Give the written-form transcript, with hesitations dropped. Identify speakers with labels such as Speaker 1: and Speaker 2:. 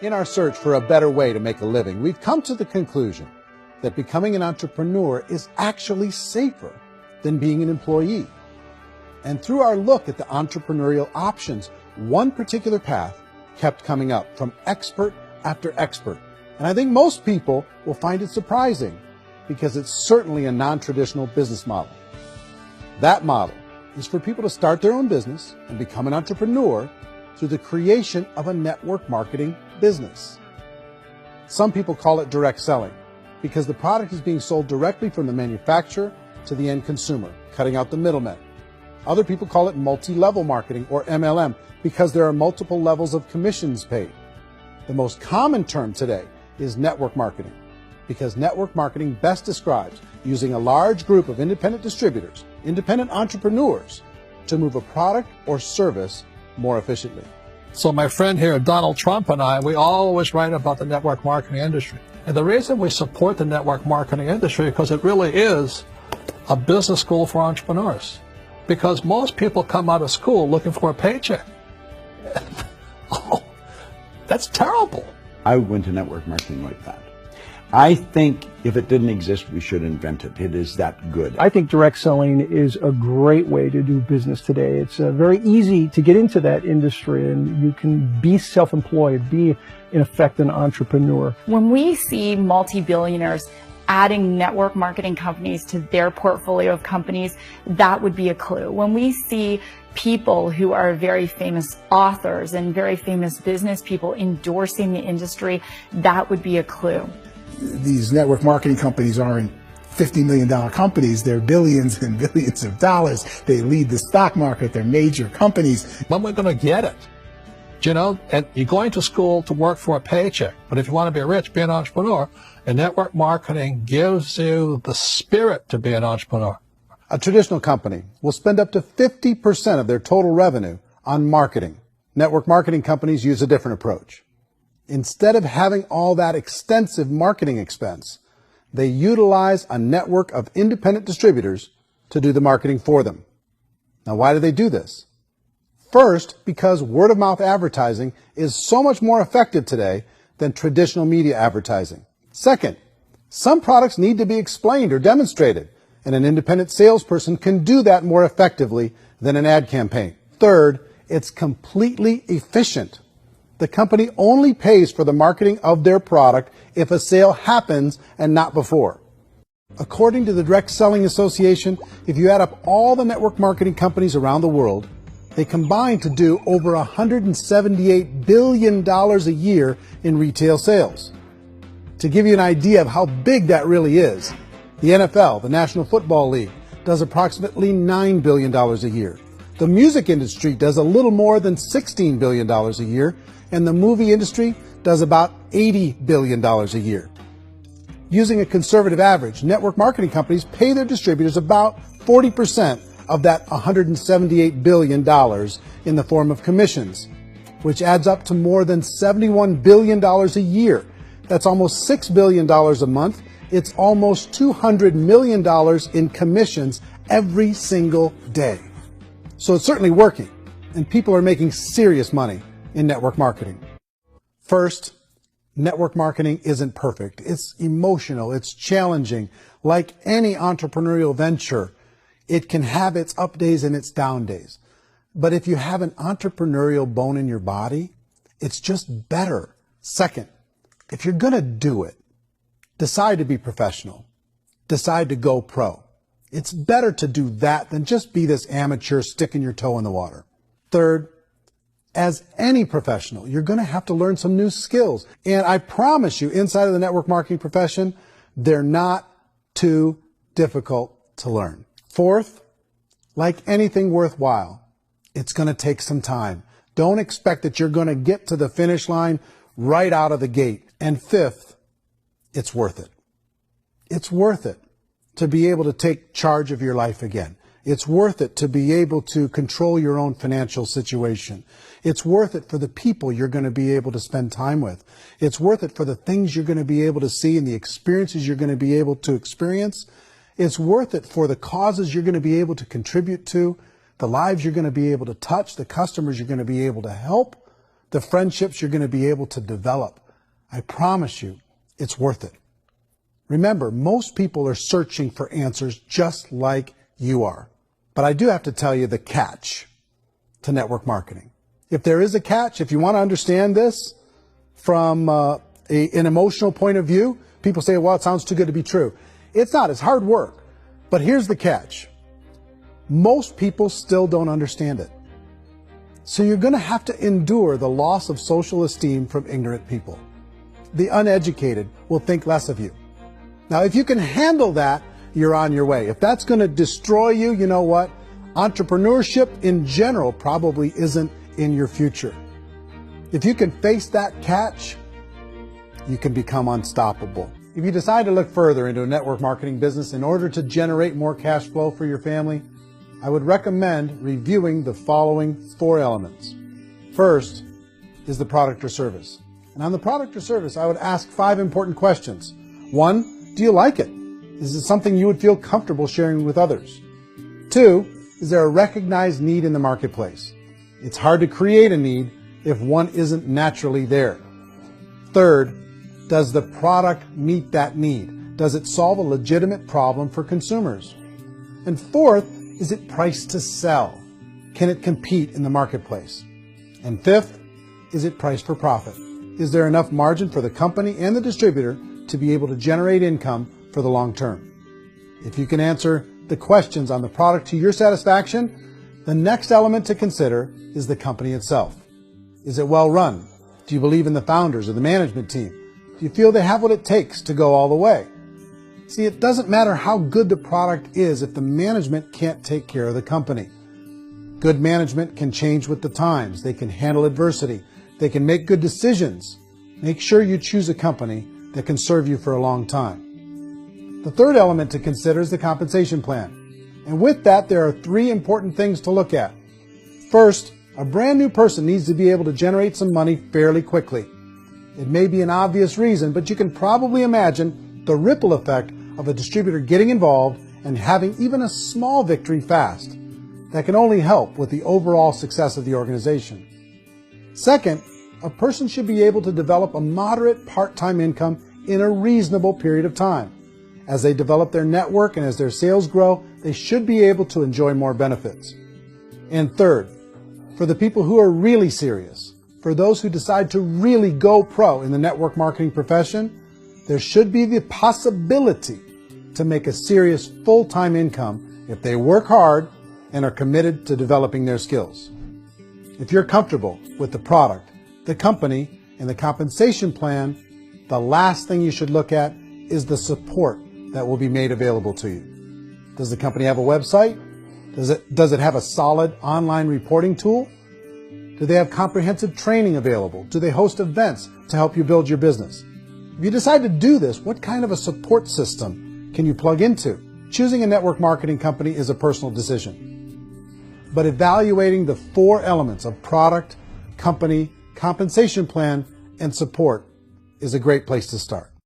Speaker 1: In our search for a better way to make a living, we've come to the conclusion that becoming an entrepreneur is actually safer than being an employee. And through our look at the entrepreneurial options, one particular path kept coming up from expert after expert. And I think most people will find it surprising because it's certainly a non-traditional business model. That model is for people to start their own business and become an entrepreneur through the creation of a network marketing business. Some people call it direct selling because the product is being sold directly from the manufacturer to the end consumer, cutting out the middlemen. Other people call it multi-level marketing, or MLM, because there are multiple levels of commissions paid. The most common term today is network marketing, because network marketing best describes using a large group of independent distributors, independent entrepreneurs, to move a product or service more efficiently.
Speaker 2: So my friend here, Donald Trump, and I, we always write about the network marketing industry. And the reason we support the network marketing industry is because it really is a business school for entrepreneurs. Because most people come out of school looking for a paycheck. Oh, that's terrible.
Speaker 3: I went to network marketing like that. I think if it didn't exist, we should invent it. It is that good.
Speaker 4: I think direct selling is a great way to do business today. It's very easy to get into that industry, and you can be self-employed, be, in effect, an entrepreneur.
Speaker 5: When we see multi-billionaires adding network marketing companies to their portfolio of companies, that would be a clue. When we see people who are very famous authors and very famous business people endorsing the industry, that would be a clue.
Speaker 6: These network marketing companies aren't $50 million companies. They're billions and billions of dollars. They lead the stock market. They're major companies.
Speaker 2: When we're going to get it? You know, and you're going to school to work for a paycheck. But if you want to be rich, be an entrepreneur. And network marketing gives you the spirit to be an entrepreneur.
Speaker 1: A traditional company will spend up to 50% of their total revenue on marketing. Network marketing companies use a different approach. Instead of having all that extensive marketing expense, they utilize a network of independent distributors to do the marketing for them. Now, why do they do this? First, because word-of-mouth advertising is so much more effective today than traditional media advertising. Second, some products need to be explained or demonstrated, and an independent salesperson can do that more effectively than an ad campaign. Third, it's completely efficient. The company only pays for the marketing of their product if a sale happens and not before. According to the Direct Selling Association, if you add up all the network marketing companies around the world, they combine to do over $178 billion a year in retail sales. To give you an idea of how big that really is, the NFL, the National Football League, does approximately $9 billion a year. The music industry does a little more than $16 billion a year, and the movie industry does about $80 billion a year. Using a conservative average, network marketing companies pay their distributors about 40% of that $178 billion in the form of commissions, which adds up to more than $71 billion a year. That's almost $6 billion a month. It's almost $200 million in commissions every single day. So it's certainly working, and people are making serious money in network marketing. First, network marketing isn't perfect. It's emotional. It's challenging. Like any entrepreneurial venture, it can have its up days and its down days. But if you have an entrepreneurial bone in your body, it's just better. Second, if you're going to do it, decide to be professional. Decide to go pro. It's better to do that than just be this amateur sticking your toe in the water. Third, as any professional, you're going to have to learn some new skills. And I promise you, inside of the network marketing profession, they're not too difficult to learn. Fourth, like anything worthwhile, it's going to take some time. Don't expect that you're going to get to the finish line right out of the gate. And fifth, it's worth it. It's worth it to be able to take charge of your life again. It's worth it to be able to control your own financial situation. It's worth it for the people you're going to be able to spend time with. It's worth it for the things you're going to be able to see and the experiences you're going to be able to experience. It's worth it for the causes you're going to be able to contribute to, the lives you're going to be able to touch, the customers you're going to be able to help. the friendships you're going to be able to develop. I promise you, it's worth it. Remember, most people are searching for answers just like you are. But I do have to tell you the catch to network marketing. If there is a catch, if you want to understand this from an emotional point of view, people say, well, it sounds too good to be true. It's not. It's hard work. But here's the catch. Most people still don't understand it. So you're going to have to endure the loss of social esteem from ignorant people. The uneducated will think less of you. Now, if you can handle that, you're on your way. If that's going to destroy you, you know what? Entrepreneurship in general probably isn't in your future. If you can face that catch, you can become unstoppable. If you decide to look further into a network marketing business in order to generate more cash flow for your family, I would recommend reviewing the following 4 elements. First is the product or service. And on the product or service, I would ask 5 important questions. 1, do you like it? Is it something you would feel comfortable sharing with others? 2, is there a recognized need in the marketplace? It's hard to create a need if one isn't naturally there. 3rd, does the product meet that need? Does it solve a legitimate problem for consumers? And 4th, is it priced to sell? Can it compete in the marketplace? And 5th, is it priced for profit? Is there enough margin for the company and the distributor to be able to generate income for the long term? If you can answer the questions on the product to your satisfaction, the next element to consider is the company itself. Is it well run? Do you believe in the founders or the management team? Do you feel they have what it takes to go all the way? See, it doesn't matter how good the product is if the management can't take care of the company. Good management can change with the times. They can handle adversity. They can make good decisions. Make sure you choose a company that can serve you for a long time. The 3rd element to consider is the compensation plan. And with that, there are 3 important things to look at. First, a brand new person needs to be able to generate some money fairly quickly. It may be an obvious reason, but you can probably imagine the ripple effect of a distributor getting involved and having even a small victory fast. That can only help with the overall success of the organization. Second, a person should be able to develop a moderate part-time income in a reasonable period of time. As they develop their network and as their sales grow, they should be able to enjoy more benefits. And third, for the people who are really serious, for those who decide to really go pro in the network marketing profession, there should be the possibility to make a serious full-time income if they work hard and are committed to developing their skills. If you're comfortable with the product, the company, and the compensation plan, the last thing you should look at is the support that will be made available to you. Does the company have a website? Does it have a solid online reporting tool? Do they have comprehensive training available? Do they host events to help you build your business? If you decide to do this, what kind of a support system can you plug into? Choosing a network marketing company is a personal decision. But evaluating the 4 elements of product, company, compensation plan, and support is a great place to start.